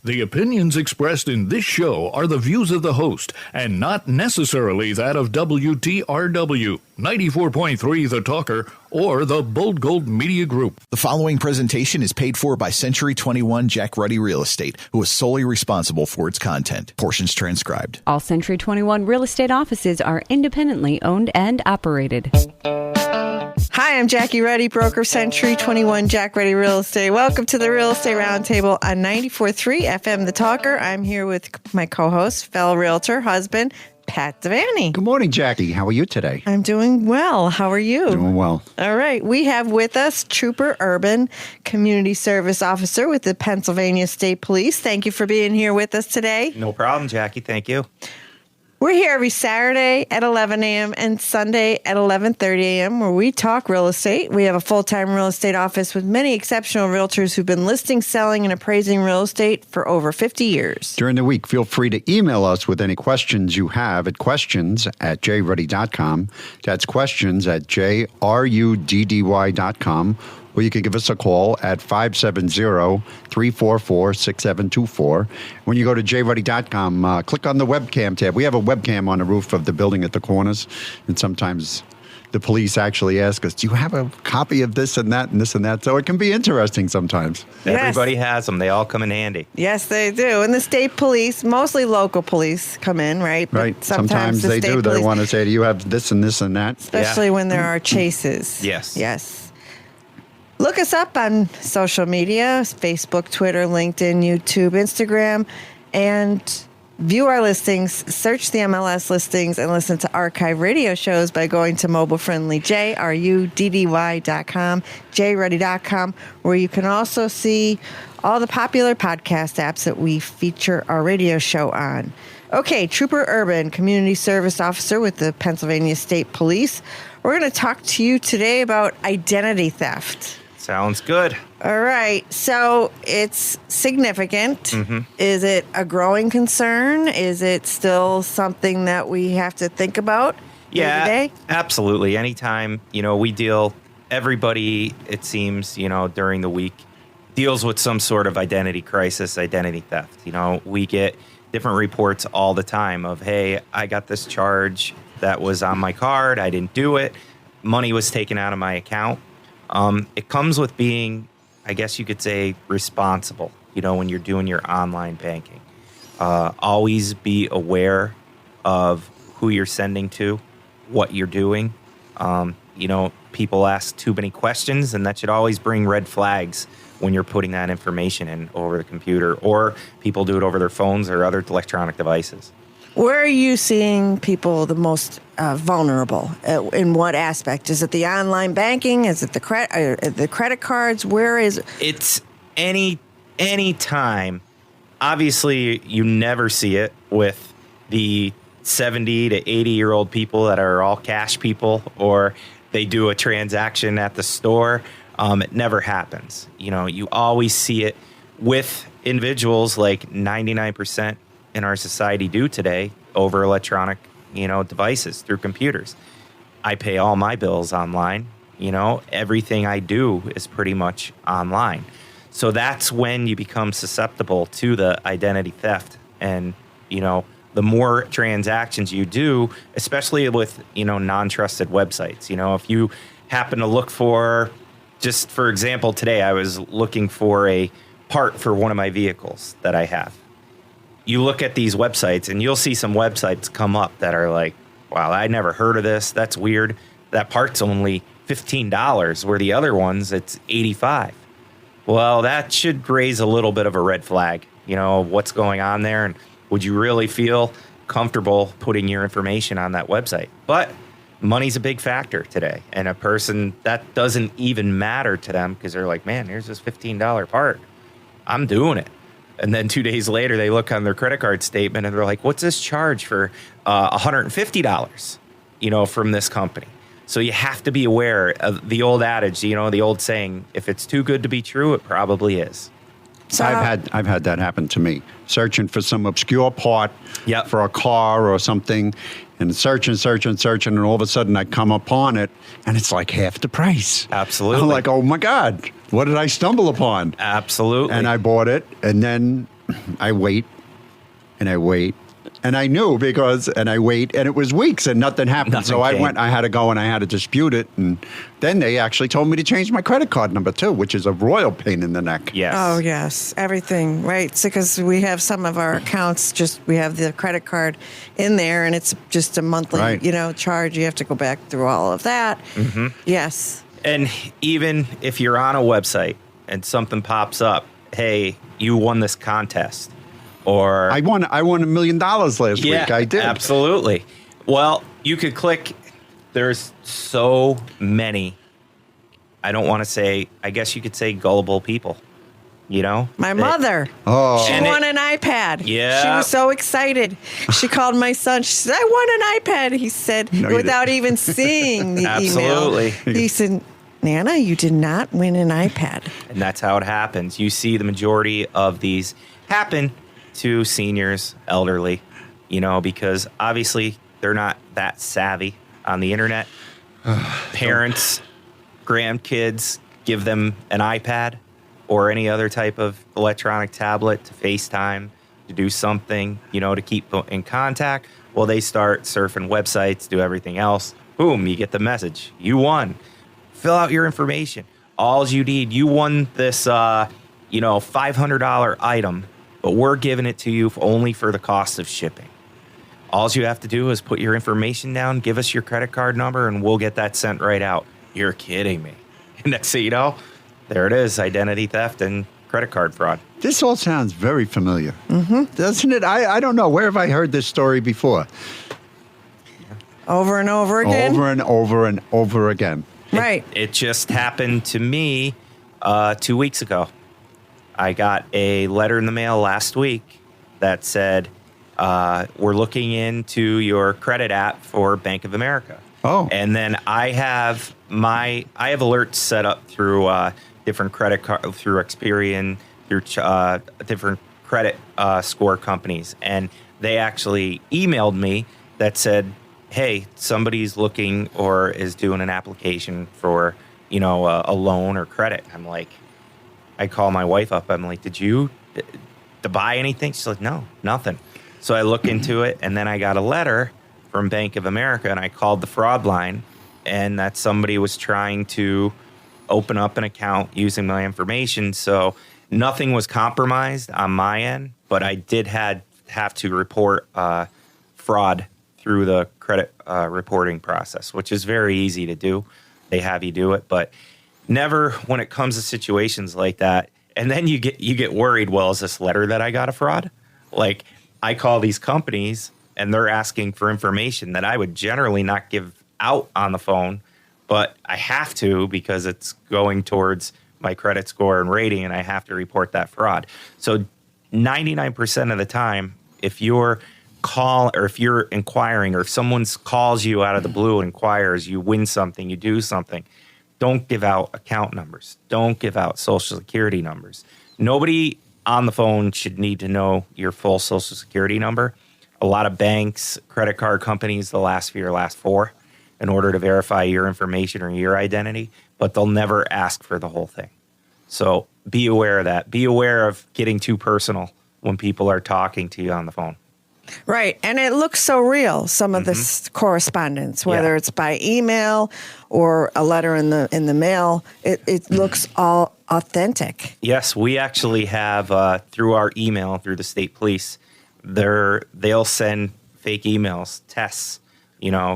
The opinions expressed in this show are the views of the host and not necessarily that of WTRW, 94.3 The Talker, or the Bold Gold Media Group. The following presentation is paid for by Century 21 Jack Ruddy Real Estate, who is solely responsible for its content. Portions transcribed. All Century 21 real estate offices are independently owned and operated. Hi, I'm Jackie Ruddy, broker of Century 21 Jack Ruddy Real Estate. Welcome to the Real Estate Roundtable on 94.3 FM The Talker. I'm here with my co-host, fellow realtor, husband, Pat Devaney. Good morning, Jackie. How are you today? I'm doing well. How are you? Doing well. All right. We have with us Trooper Urban, Community Service Officer with the Pennsylvania State Police. Thank you for being here with us today. No problem, Jackie. Thank you. We're here every Saturday at 11 a.m. and Sunday at 11:30 a.m. where we talk real estate. We have a full-time real estate office with many exceptional realtors who've been listing, selling, and appraising real estate for over 50 years. During the week, feel free to email us with any questions you have at questions@jruddy.com. That's questions@jruddy.com. Or you can give us a call at 570-344-6724. When you go to jruddy.com, click on the webcam tab. We have a webcam on the roof of the building at the corners, and sometimes the police actually ask us, do you have a copy of this and that and this and that? So it can be interesting sometimes. Yes. Everybody has them. They all come in handy. Yes, they do. And the state police, mostly local police, come in, right? But Right. Sometimes they do. They want to say, do you have this and this and that? Especially when there are chases. Yes. Yes. Look us up on social media, Facebook, Twitter, LinkedIn, YouTube, Instagram, and view our listings, search the MLS listings, and listen to archive radio shows by going to mobile-friendly JRUDDY.com, jruddy.com, where you can also see all the popular podcast apps that we feature our radio show on. Okay, Trooper Urban, Community Service Officer with the Pennsylvania State Police. We're going to talk to you today about identity theft. Sounds good. All right. So it's significant. Mm-hmm. Is it a growing concern? Is it still something that we have to think about day to day? Absolutely. Anytime, we deal, everybody, it seems, during the week deals with some sort of identity crisis, identity theft. We get different reports all the time of, hey, I got this charge that was on my card. I didn't do it. Money was taken out of my account. It comes with being, I guess you could say, responsible, when you're doing your online banking. Always be aware of who you're sending to, what you're doing. People ask too many questions, and that should always bring red flags when you're putting that information in over the computer, or people do it over their phones or other electronic devices. Where are you seeing people the most vulnerable? In what aspect? Is it the online banking? Is it the credit cards? Where is it? It's any time. Obviously, you never see it with the 70 to 80-year-old people that are all cash people, or they do a transaction at the store. It never happens. You always see it with individuals, like 99% in our society do today, over electronic, devices through computers. I pay all my bills online. Everything I do is pretty much online. So that's when you become susceptible to the identity theft. And, the more transactions you do, especially with, non-trusted websites, if you happen to look for, just for example, today I was looking for a part for one of my vehicles that I have. You look at these websites and you'll see some websites come up that are like, wow, I never heard of this. That's weird. That part's only $15, where the other ones, it's $85. Well, that should raise a little bit of a red flag, what's going on there. And would you really feel comfortable putting your information on that website? But money's a big factor today. And a person, that doesn't even matter to them because they're like, man, here's this $15 part. I'm doing it. And then 2 days later, they look on their credit card statement and they're like, what's this charge for $150, from this company? So you have to be aware of the old adage, the old saying, if it's too good to be true, it probably is. So I've had that happen to me. Searching for some obscure part for a car or something, and searching, and all of a sudden I come upon it, and it's like half the price. Absolutely. I'm like, oh my God, what did I stumble upon? Absolutely. And I bought it, and then I wait and I wait. And I knew and I wait, and it was weeks, and nothing happened. Nothing so I came. went, I had to go, and I had to dispute it. And then they actually told me to change my credit card number, too, which is a royal pain in the neck. Yes. Oh, yes. Everything, right? Because we have some of our accounts, we have the credit card in there, and it's just a monthly, Right. charge. You have to go back through all of that. Mm-hmm. Yes. And even if you're on a website and something pops up, hey, you won this contest. Or I won $1 million last week. I did. Absolutely. Well, you could click. There's so many. I don't want to say. I guess you could say gullible people. My mother. Oh. She won an iPad. Yeah. She was so excited. She called my son. She said, "I won an iPad." He said, No, you without didn't. even seeing the Absolutely. email. He said, "Nana, you did not win an iPad." And that's how it happens. You see the majority of these happen to seniors, elderly, because obviously they're not that savvy on the internet. Parents, grandkids give them an iPad or any other type of electronic tablet to FaceTime, to do something, to keep in contact. Well, they start surfing websites, do everything else. Boom, you get the message. You won. Fill out your information. All you need, you won this, $500 item, but we're giving it to you only for the cost of shipping. All you have to do is put your information down, give us your credit card number, and we'll get that sent right out. You're kidding me. And next thing you know, there it is, identity theft and credit card fraud. This all sounds very familiar, doesn't it? I don't know. Where have I heard this story before? Over and over again. Over and over and over again. Right. It just happened to me 2 weeks ago. I got a letter in the mail last week that said, we're looking into your credit app for Bank of America. Oh. And then I have alerts set up through different credit card, through Experian, through different credit score companies. And they actually emailed me that said, hey, somebody's looking or is doing an application for, a loan or credit. I'm like, I call my wife up. I'm like, did you to buy anything? She's like, no, nothing. So I look into it, and then I got a letter from Bank of America, and I called the fraud line, and that somebody was trying to open up an account using my information. So nothing was compromised on my end, but I did have to report fraud through the credit reporting process, which is very easy to do. They have you do it, but never when it comes to situations like that. And then you get worried, well, is this letter that I got a fraud? Like, I call these companies and they're asking for information that I would generally not give out on the phone, but I have to because it's going towards my credit score and rating, and I have to report that fraud. So 99% of the time, if you're inquiring, or if someone calls you out of the blue and inquires, you win something, you do something, don't give out account numbers. Don't give out social security numbers. Nobody on the phone should need to know your full social security number. A lot of banks, credit card companies, they'll ask for your last four in order to verify your information or your identity, but they'll never ask for the whole thing. So be aware of that. Be aware of getting too personal when people are talking to you on the phone. Right. And it looks so real, some of this correspondence, whether it's by email or a letter in the mail, it looks all authentic. Yes, we actually have, through our email, through the state police, they'll send fake emails, tests,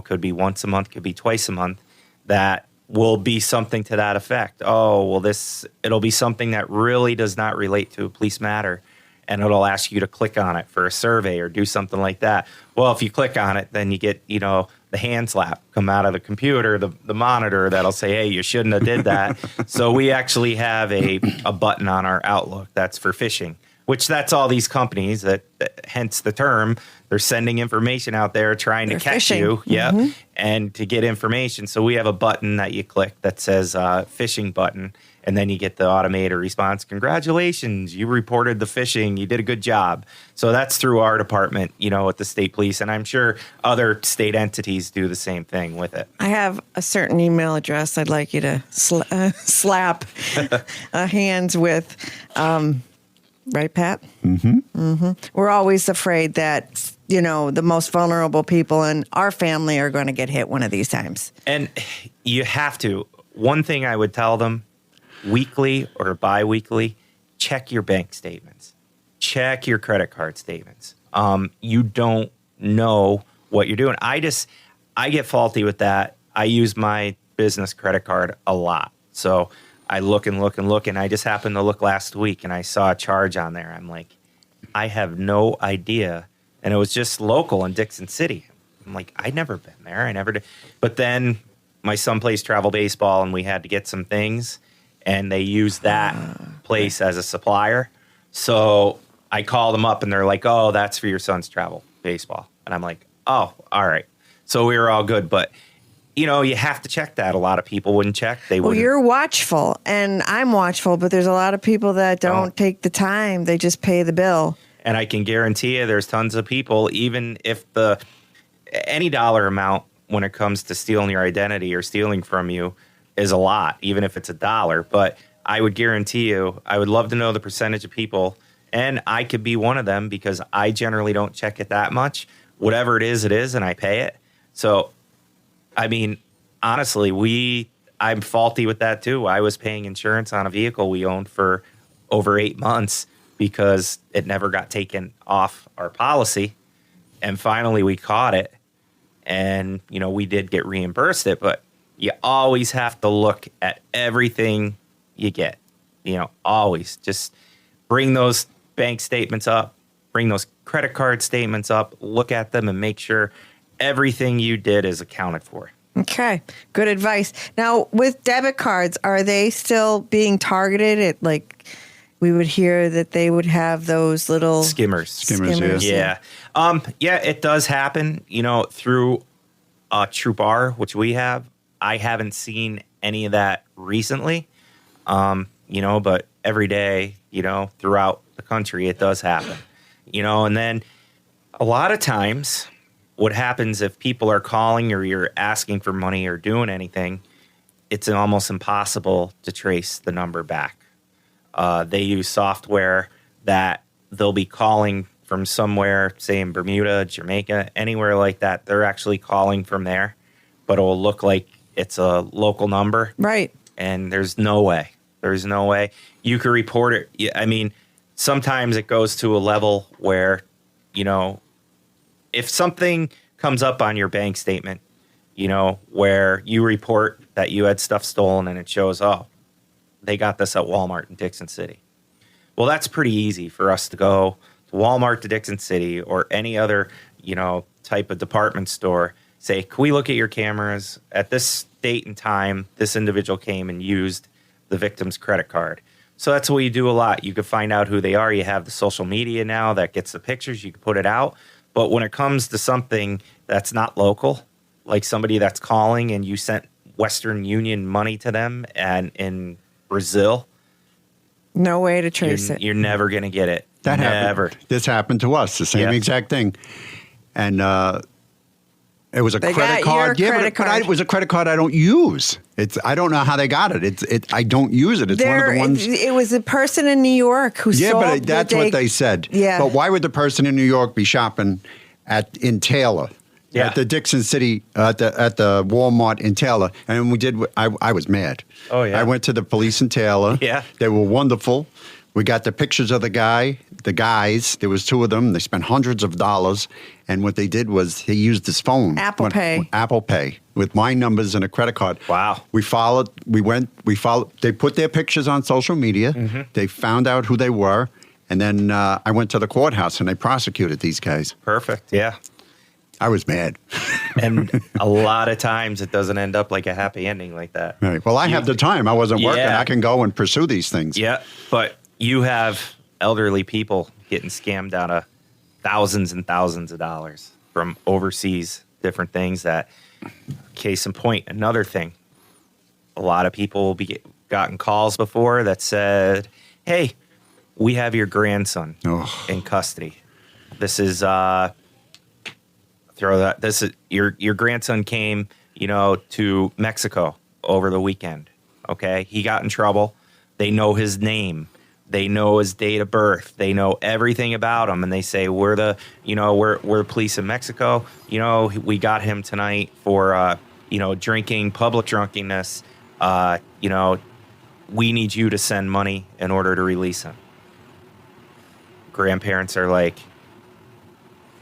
could be once a month, could be twice a month, that will be something to that effect. Oh, well, it'll be something that really does not relate to a police matter. And it'll ask you to click on it for a survey or do something like that. Well, if you click on it, then you get, the hand slap come out of the computer, the monitor that'll say, hey, you shouldn't have did that. So we actually have a button on our Outlook that's for phishing, which that's all these companies that hence the term, they're sending information out there trying to catch you. Yeah. And to get information. So we have a button that you click that says phishing button. And then you get the automated response. Congratulations, you reported the phishing. You did a good job. So that's through our department, at the state police. And I'm sure other state entities do the same thing with it. I have a certain email address I'd like you to slap hands with. Right, Pat? Mm-hmm. We're always afraid that, the most vulnerable people in our family are going to get hit one of these times. And you have to. One thing I would tell them, weekly or biweekly, check your bank statements. Check your credit card statements. You don't know what you're doing. I get faulty with that. I use my business credit card a lot. So I look and look and look, and I just happened to look last week, and I saw a charge on there. I'm like, I have no idea. And it was just local in Dixon City. I'm like, I'd never been there. I never did. But then my son plays travel baseball, and we had to get some things, and they used that place as a supplier. So I called them up, and they're like, oh, that's for your son's travel baseball. And I'm like, oh, all right. So we were all good. But, you have to check that. A lot of people wouldn't check. Well, you're watchful, and I'm watchful, but there's a lot of people that don't take the time. They just pay the bill. And I can guarantee you there's tons of people, even if any dollar amount when it comes to stealing your identity or stealing from you is a lot, even if it's $1. But I would guarantee you, I would love to know the percentage of people, and I could be one of them because I generally don't check it that much. Whatever it is, and I pay it. So, I mean, honestly, I'm faulty with that too. I was paying insurance on a vehicle we owned for over 8 months because it never got taken off our policy. And finally we caught it, and, we did get reimbursed it, but you always have to look at everything you get, always just bring those bank statements up, bring those credit card statements up, look at them and make sure everything you did is accounted for. Okay. Good advice. Now, with debit cards, are they still being targeted at we would hear that they would have those little skimmers. Yeah. Yeah, it does happen, through Troop R, which we have. I haven't seen any of that recently, but every day, throughout the country, it does happen, and then a lot of times what happens if people are calling or you're asking for money or doing anything, it's almost impossible to trace the number back. They use software that they'll be calling from somewhere, say in Bermuda, Jamaica, anywhere like that. They're actually calling from there, but it will look like it's a local number. Right. And there's no way. There's no way. You could report it. I mean, sometimes it goes to a level where, if something comes up on your bank statement, where you report that you had stuff stolen and it shows, they got this at Walmart in Dixon City. Well, that's pretty easy for us to go to Walmart to Dixon City or any other, type of department store. Say, can we look at your cameras? At this date and time, this individual came and used the victim's credit card. So that's what you do a lot. You can find out who they are. You have the social media now that gets the pictures. You can put it out. But when it comes to something that's not local, like somebody that's calling and you sent Western Union money to them and in Brazil, no way to trace it. You're never going to get it. That never. happened. This happened to us, the same exact thing. And it was a credit card. But it was a credit card I don't use. I don't know how they got it. I don't use it. It's one of the ones. It was a person in New York who sold. Yeah, but that's what they said. Yeah. But why would the person in New York be shopping in Taylor? Yeah. At the Dixon City, at the Walmart in Taylor. And I was mad. Oh, yeah. I went to the police in Taylor. Yeah. They were wonderful. We got the pictures of the guys. There was two of them. They spent hundreds of dollars. And what they did was he used his phone. Apple Pay with my numbers and a credit card. Wow. We followed. They put their pictures on social media. Mm-hmm. They found out who they were. And then I went to the courthouse and they prosecuted these guys. Perfect. Yeah. I was mad. And a lot of times it doesn't end up like a happy ending like that. Right. Well, I have the time. I wasn't working. I can go and pursue these things. Yeah. But you have elderly people getting scammed out of thousands and thousands of dollars from overseas, different things that, case in point, another thing. A lot of people will be gotten calls before that said, hey, we have your grandson in custody. This is your grandson came, to Mexico over the weekend. Okay. He got in trouble. They know his name. They know his date of birth. They know everything about him, and they say, we're the police in Mexico. We got him tonight for drinking, public drunkenness. We need you to send money in order to release him. Grandparents are like,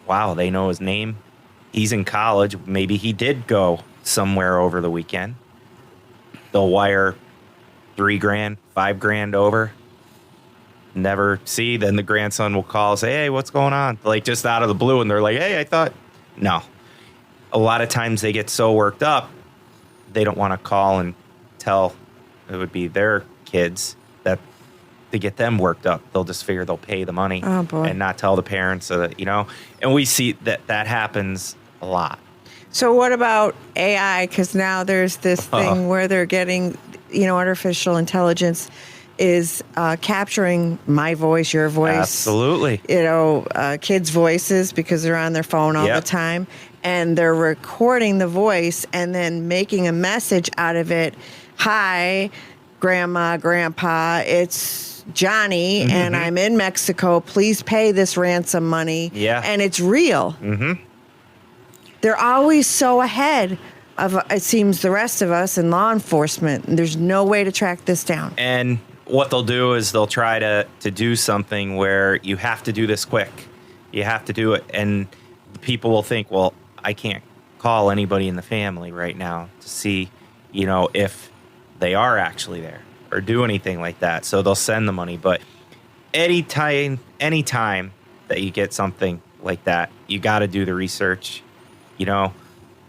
wow, they know his name. He's in college. Maybe he did go somewhere over the weekend. They'll wire $3,000, $5,000 over. Never see. Then the grandson will call and say, hey, what's going on? Like, just out of the blue. And they're like, hey, I thought. No. A lot of times they get so worked up, they don't want to call and tell, it would be their kids, that to get them worked up. They'll just figure they'll pay the money and not tell the parents. So that, and we see that happens a lot. So what about AI? Because now there's this thing where they're getting, artificial intelligence is capturing my voice, your voice. Absolutely. Kids' voices because they're on their phone all the time. And they're recording the voice and then making a message out of it. Hi, Grandma, Grandpa, it's Johnny, and I'm in Mexico. Please pay this ransom money. Yeah. And it's real. Mm-hmm. They're always so ahead of, it seems, the rest of us in law enforcement. There's no way to track this down. And what they'll do is they'll try to do something where you have to do this quick. You have to do it. And people will think, well, I can't call anybody in the family right now to see, if they are actually there or do anything like that. So they'll send the money. But anytime that you get something like that, you got to do the research,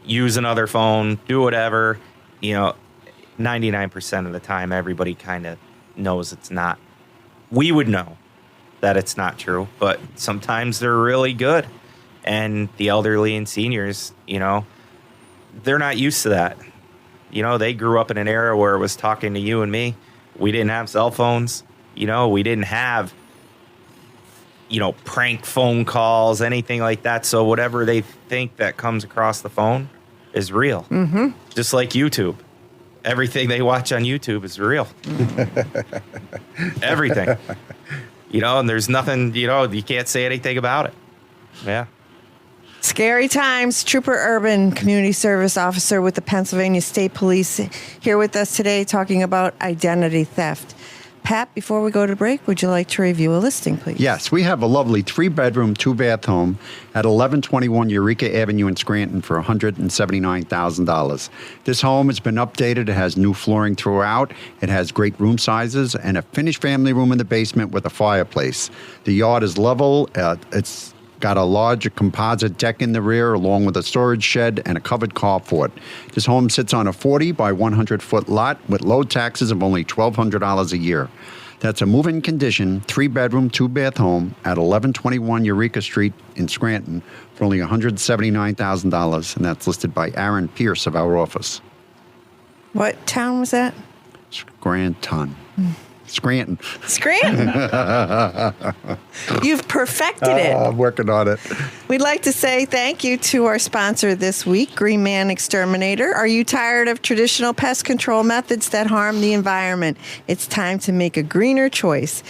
use another phone, do whatever. 99% of the time, everybody kind of knows it's not. We would know that it's not true, but sometimes they're really good. And the elderly and seniors, they're not used to that. They grew up in an era where it was talking to you and me. We didn't have cell phones. We didn't have, prank phone calls, anything like that. So whatever they think that comes across the phone is real. Mm-hmm. Just like YouTube. Everything they watch on YouTube is real. Everything. And there's nothing, you can't say anything about it. Yeah. Scary times. Trooper Urban, community service officer with the Pennsylvania State Police, here with us today talking about identity theft. Pat, before we go to break, would you like to review a listing, please? Yes, we have a lovely 3-bedroom, 2-bath home at 1121 Eureka Avenue in Scranton for $179,000. This home has been updated. It has new flooring throughout. It has great room sizes and a finished family room in the basement with a fireplace. The yard is level. It's got a large composite deck in the rear along with a storage shed and a covered carport. This home sits on a 40 by 100-foot lot with low taxes of only $1,200 a year. That's a move-in condition, 3-bedroom, 2-bath home at 1121 Eureka Street in Scranton for only $179,000, and that's listed by Aaron Pierce of our office. What town was that? Scranton. You've perfected it. I'm working on it. We'd like to say thank you to our sponsor this week, Green Man Exterminator. Are you tired of traditional pest control methods that harm the environment? It's time to make a greener choice.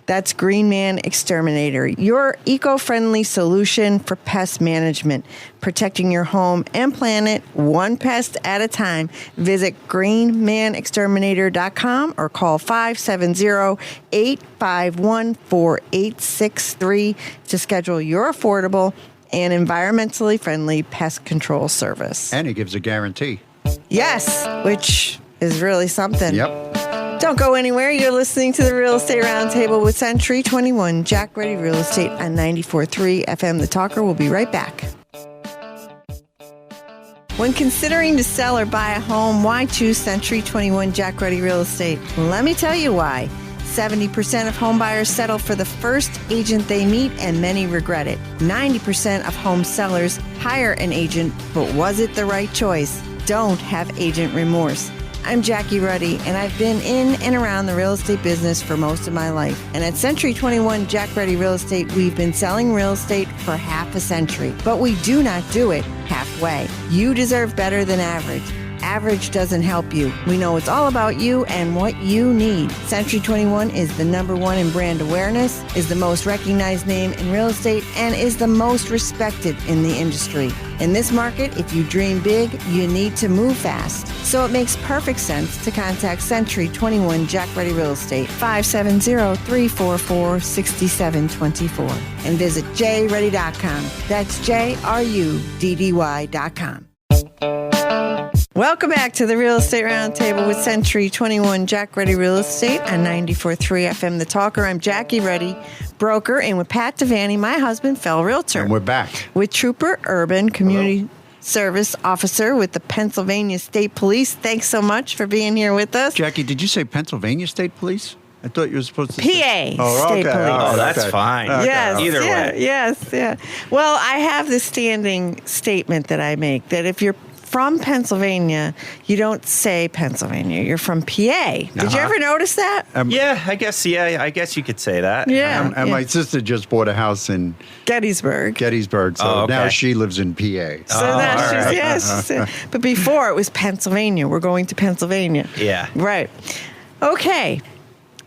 That's Green Man Exterminator, your eco-friendly solution for pest management, protecting your home and planet one pest at a time. Visit greenmanexterminator.com or call 570-851-4863 to schedule your affordable and environmentally friendly pest control service. And it gives a guarantee. Yes, which is really something. Yep. Don't go anywhere. You're listening to the Real Estate Roundtable with Century 21, Jack Ready Real Estate on 94.3 FM The Talker. We'll be right back. When considering to sell or buy a home, why choose Century 21 Jack Ready Real Estate? Let me tell you why. 70% of home buyers settle for the first agent they meet, and many regret it. 90% of home sellers hire an agent, but was it the right choice? Don't have agent remorse. I'm Jackie Ruddy, and I've been in and around the real estate business for most of my life. And at Century 21 Jack Ready Real Estate, we've been selling real estate for half a century. But we do not do it halfway. You deserve better than average. average doesn't help you. We know it's all about you and what you need. Century 21 is the #1 in brand awareness, is the most recognized name in real estate, and is the most respected in the industry. In this market, if you dream big, you need to move fast. So it makes perfect sense to contact Century 21 Jack Ready Real Estate, 570-344-6724, and visit jready.com. That's JRUDDY.com. Welcome back to the Real Estate Roundtable with Century 21 Jack Ready Real Estate on 94.3 FM The Talker. I'm Jackie Ready, broker, and with Pat Devaney, my husband, fellow realtor. And we're back. With Trooper Urban, Community Service Officer with the Pennsylvania State Police. Thanks so much for being here with us. Jackie, did you say Pennsylvania State Police? I thought you were supposed to PA say... State Police. Oh, that's okay. fine. Okay. Yes, Either way. Yes. Well, I have this standing statement that I make that if you're from Pennsylvania, you don't say Pennsylvania. You're from PA. Did you ever notice that? Yeah, I guess you could say that. Yeah. And my sister just bought a house in Gettysburg. so okay. now she lives in PA. So that's all just, right. yes. But before it was Pennsylvania. We're going to Pennsylvania. Yeah. Right. Okay.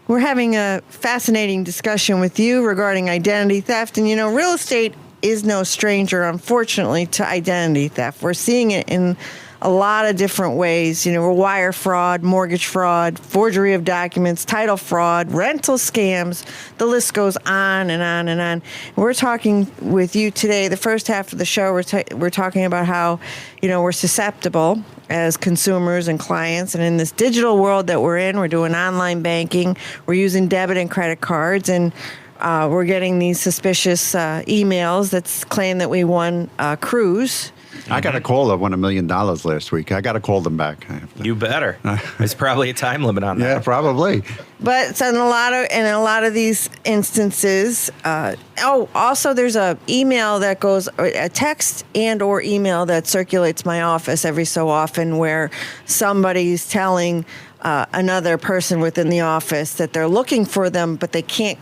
We're having a fascinating discussion with you regarding identity theft. And, real estate is no stranger, unfortunately, to identity theft. We're seeing it in a lot of different ways. Wire fraud, mortgage fraud, forgery of documents, title fraud, rental scams. The list goes on and on and on. We're talking with you today. The first half of the show, we're talking about how, we're susceptible as consumers and clients. And in this digital world that we're in, we're doing online banking. We're using debit and credit cards. And we're getting these suspicious emails that claim that we won a cruise. I got a call that won $1 million last week. I got to call them back. You better. There's probably a time limit on that. Yeah, probably. But in a lot of these instances, also there's a email that goes, a text and or email that circulates my office every so often where somebody's telling another person within the office that they're looking for them, but they can't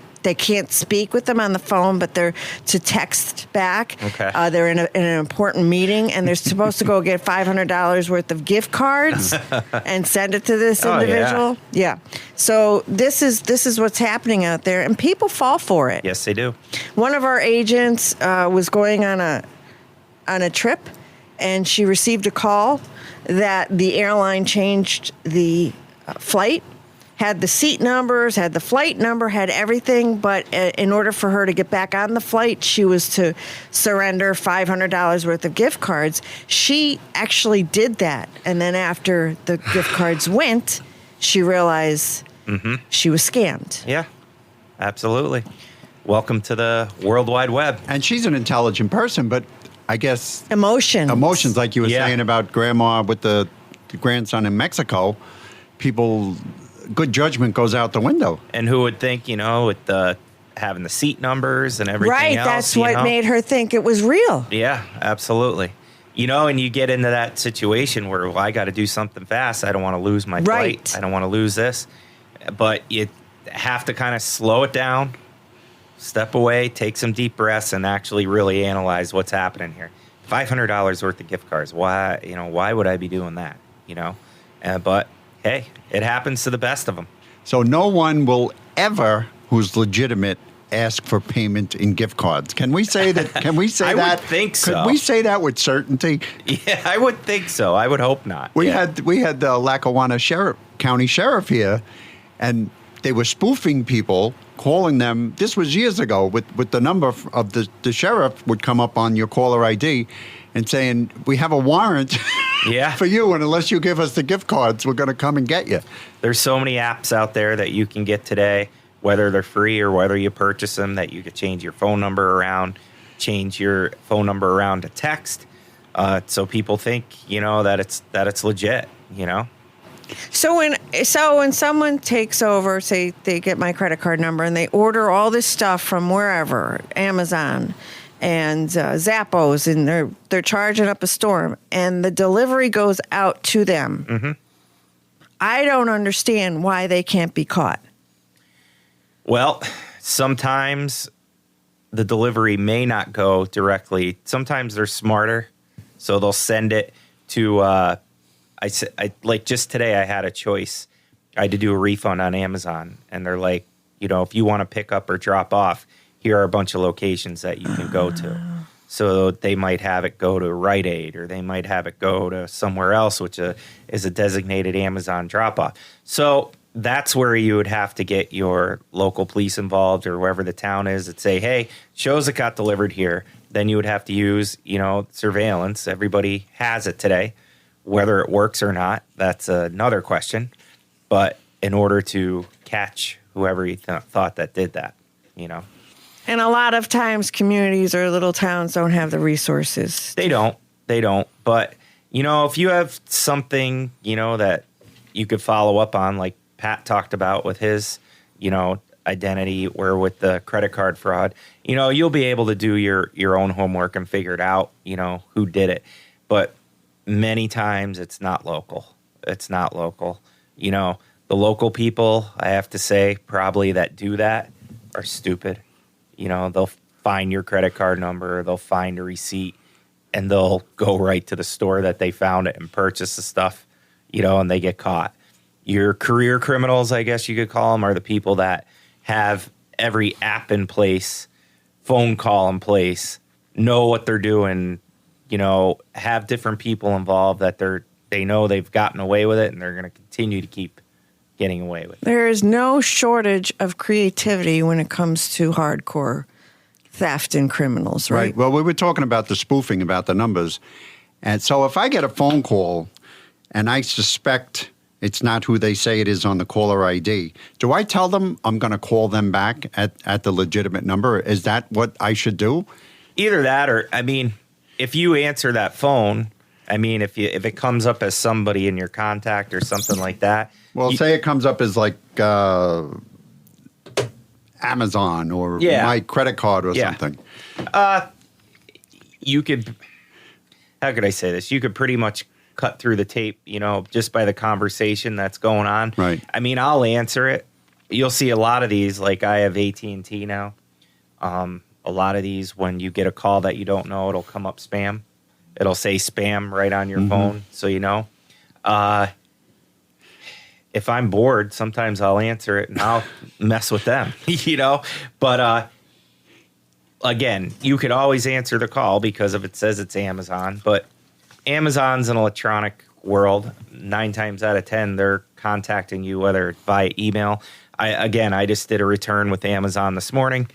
speak with them on the phone, but they're to text back. Okay. They're in an important meeting, and they're supposed to go get $500 worth of gift cards and send it to this individual. Yeah. So this is what's happening out there, and people fall for it. Yes, they do. One of our agents was going on a trip, and she received a call that the airline changed the flight. Had the seat numbers, had the flight number, had everything, but in order for her to get back on the flight, she was to surrender $500 worth of gift cards. She actually did that, and then after the gift cards went, she realized she was scammed. Yeah, absolutely. Welcome to the World Wide Web. And she's an intelligent person, but I guess... Emotions, like you were Yeah. saying about grandma with the grandson in Mexico, people... Good judgment goes out the window. And who would think, with the having the seat numbers and everything Right, else. that's what made her think it was real. Yeah, absolutely. And you get into that situation where, I got to do something fast. I don't want to lose my flight. I don't want to lose this. But you have to kind of slow it down, step away, take some deep breaths, and actually really analyze what's happening here. $500 worth of gift cards. Why would I be doing that? But hey, it happens to the best of them. So no one will ever, who's legitimate, ask for payment in gift cards. Can we say that? Can we say I that? would think so. Could we say that with certainty? Yeah, I would think so. I would hope not. We had the Lackawanna County Sheriff here, and they were spoofing people, calling them. This was years ago. With the number of the sheriff would come up on your caller ID, and saying, "We have a warrant." Yeah. For you, and unless you give us the gift cards, we're going to come and get you. There's so many apps out there that you can get today, whether they're free or whether you purchase them, that you could change your phone number around, change your phone number around to text, so people think that it's legit. So when someone takes over, say they get my credit card number and they order all this stuff from wherever, Amazon and Zappos, and they're charging up a storm, and the delivery goes out to them. Mm-hmm. I don't understand why they can't be caught. Well, sometimes the delivery may not go directly. Sometimes they're smarter, so they'll send it to like just today I had a choice. I had to do a refund on Amazon, and they're like, if you want to pick up or drop off, here are a bunch of locations that you can go to. So they might have it go to Rite Aid, or they might have it go to somewhere else, which is a designated Amazon drop-off. So that's where you would have to get your local police involved, or wherever the town is, that say, hey, shows it got delivered here. Then you would have to use, surveillance. Everybody has it today. Whether it works or not, that's another question. But in order to catch whoever you thought that did that, And a lot of times communities or little towns don't have the resources. They don't. But, if you have something, that you could follow up on, like Pat talked about with his, identity, or with the credit card fraud, you'll be able to do your own homework and figure it out, who did it. But many times it's not local. The local people, I have to say, probably that do that are stupid. They'll find your credit card number, they'll find a receipt, and they'll go right to the store that they found it and purchase the stuff, and they get caught. Your career criminals, I guess you could call them, are the people that have every app in place, phone call in place, know what they're doing, have different people involved that they know they've gotten away with it, and they're going to continue to keep getting away with it. There is no shortage of creativity when it comes to hardcore theft and criminals, right? Well, we were talking about the spoofing, about the numbers. And so if I get a phone call and I suspect it's not who they say it is on the caller ID, do I tell them I'm going to call them back at the legitimate number? Is that what I should do? Either that, or, if you answer that phone, if it comes up as somebody in your contact or something like that. Well, say it comes up as like Amazon or my credit card or something. You could, how could I say this? You could pretty much cut through the tape, just by the conversation that's going on. Right. I'll answer it. You'll see a lot of these, like I have AT&T now. A lot of these, when you get a call that you don't know, it'll come up spam. It'll say spam right on your phone, so you know. If I'm bored, sometimes I'll answer it and I'll mess with them, But again, you could always answer the call because if it says it's Amazon. But Amazon's an electronic world. 9 times out of 10, they're contacting you, whether via email. I just did a return with Amazon this morning.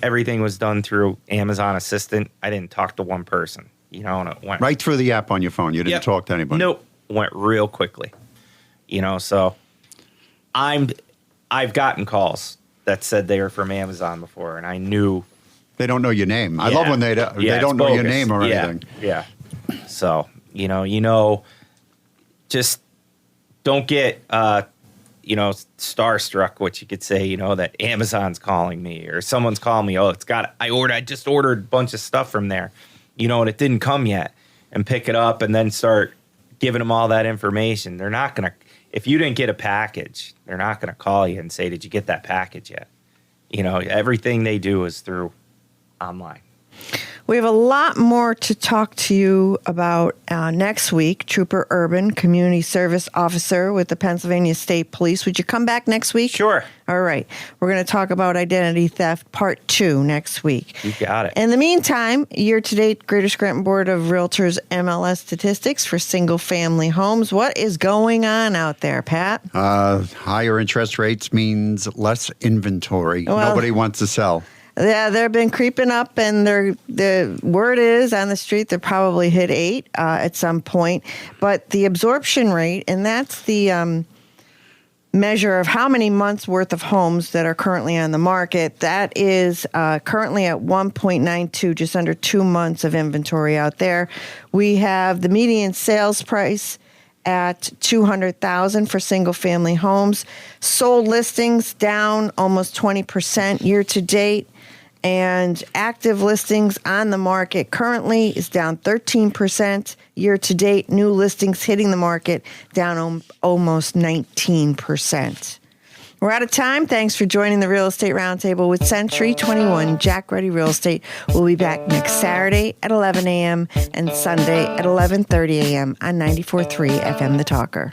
Everything was done through Amazon Assistant. I didn't talk to one person. And it went right through the app on your phone. You didn't talk to anybody. Nope, went real quickly. So I've gotten calls that said they were from Amazon before, and I knew they don't know your name. I love when they don't know your name or anything. Yeah. So just don't get starstruck, what you could say, that Amazon's calling me or someone's calling me. I just ordered a bunch of stuff from there. And it didn't come yet, and pick it up and then start giving them all that information. They're not going to, if you didn't get a package, they're not going to call you and say, did you get that package yet? Everything they do is through online. We have a lot more to talk to you about next week. Trooper Urban, Community Service Officer with the Pennsylvania State Police. Would you come back next week? Sure. All right. We're going to talk about identity theft part 2 next week. You got it. In the meantime, year-to-date Greater Scranton Board of Realtors MLS statistics for single-family homes. What is going on out there, Pat? Higher interest rates means less inventory. Well, nobody wants to sell. Yeah, they've been creeping up, and the word is on the street they're probably hit 8 at some point. But the absorption rate, and that's the measure of how many months worth of homes that are currently on the market, that is currently at 1.92, just under 2 months of inventory out there. We have the median sales price at $200,000 for single-family homes. Sold listings down almost 20% year to date. And active listings on the market currently is down 13% year to date. New listings hitting the market down almost 19%. We're out of time. Thanks for joining the Real Estate Roundtable with Century 21 Jack Ruddy Real Estate. We'll be back next Saturday at 11 a.m. and Sunday at 11:30 a.m. on 94.3 FM The Talker.